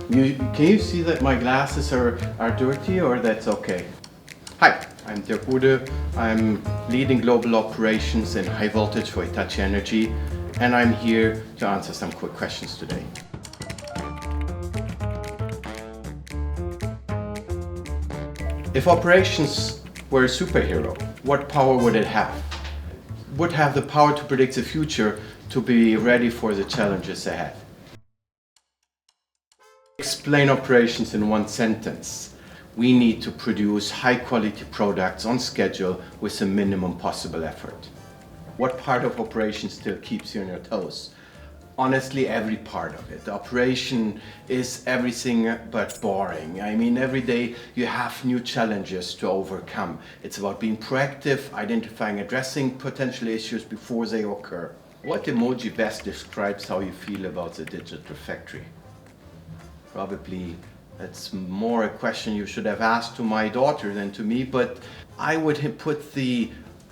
Can you see that my glasses are dirty, or that's okay? Hi, I'm Dirk Uhde. I'm leading global operations in high voltage for Hitachi Energy, and I'm here to answer some quick questions today. If operations were a superhero, what power would it have? Would have the power to predict the future, to be ready for the challenges ahead. Explain operations in one sentence. We need to produce high quality products on schedule with the minimum possible effort. What part of operation still keeps you on your toes? Honestly, every part of it. The operation is everything but boring. I mean, every day you have new challenges to overcome. It's about being proactive, identifying, addressing potential issues before they occur. What emoji best describes how you feel about the digital factory? Probably that's more a question you should have asked to my daughter than to me, but I would put the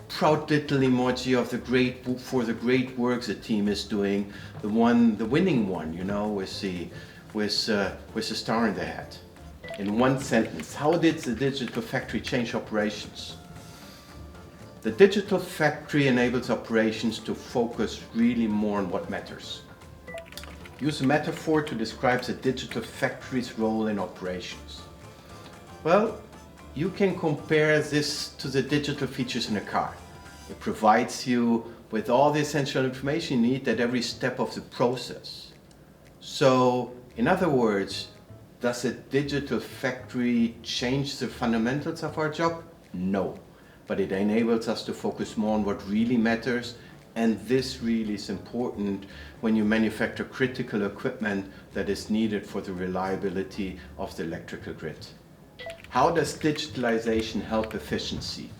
proud little emoji of the great work the team is doing, the winning one, you know, with the star in the hat. In one sentence, how did the digital factory change operations? The digital factory enables operations to focus really more on what matters. Use a metaphor to describe the digital factory's role in operations. Well, you can compare this to the digital features in a car. It provides you with all the essential information you need at every step of the process. So, in other words, does a digital factory change the fundamentals of our job? No, but it enables us to focus more on what really matters, and this really is important when you manufacture critical equipment that is needed for the reliability of the electrical grid. How does digitalization help efficiency?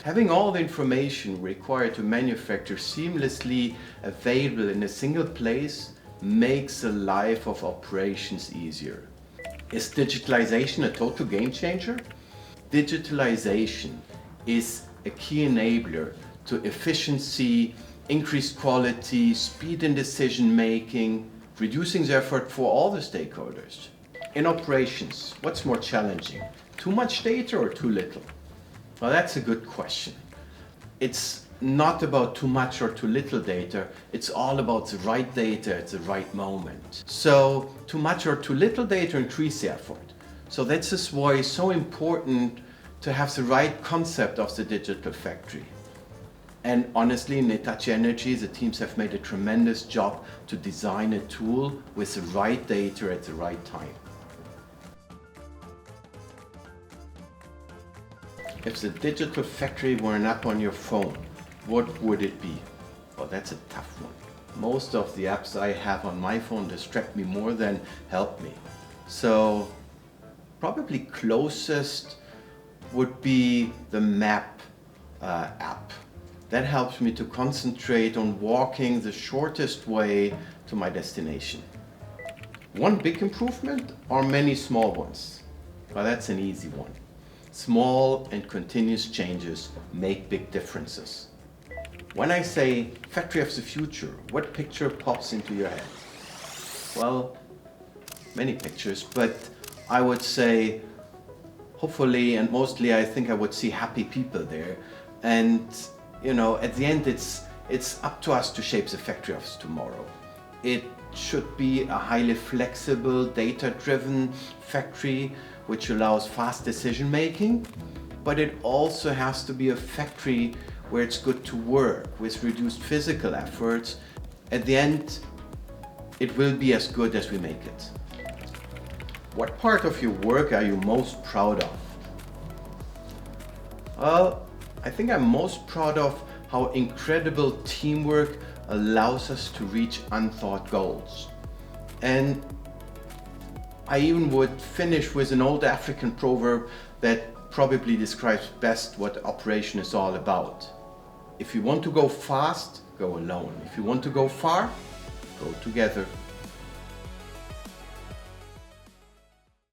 Having all the information required to manufacture seamlessly available in a single place makes the life of operations easier. Is digitalization a total game changer? Digitalization is a key enabler to efficiency, increased quality, speed in decision making, reducing the effort for all the stakeholders. In operations, what's more challenging? Too much data or too little? Well, that's a good question. It's not about too much or too little data, it's all about the right data at the right moment. So, too much or too little data increase the effort. So this is why it's so important to have the right concept of the digital factory. And honestly, in Hitachi Energy, the teams have made a tremendous job to design a tool with the right data at the right time. If the digital factory were an app on your phone, what would it be? Well, that's a tough one. Most of the apps I have on my phone distract me more than help me. So, probably closest would be the map app. That helps me to concentrate on walking the shortest way to my destination. One big improvement or many small ones? Well, that's an easy one. Small and continuous changes make big differences. When I say factory of the future, what picture pops into your head? Well, many pictures, but I would say hopefully and mostly I think I would see happy people there. And you know, at the end it's up to us to shape the factory of tomorrow. It should be a highly flexible, data-driven factory which allows fast decision making, but it also has to be a factory where it's good to work with reduced physical efforts. At the end, it will be as good as we make it. What part of your work are you most proud of? Well, I think I'm most proud of how incredible teamwork allows us to reach unthought goals. And I even would finish with an old African proverb that probably describes best what operation is all about. If you want to go fast, go alone. If you want to go far, go together.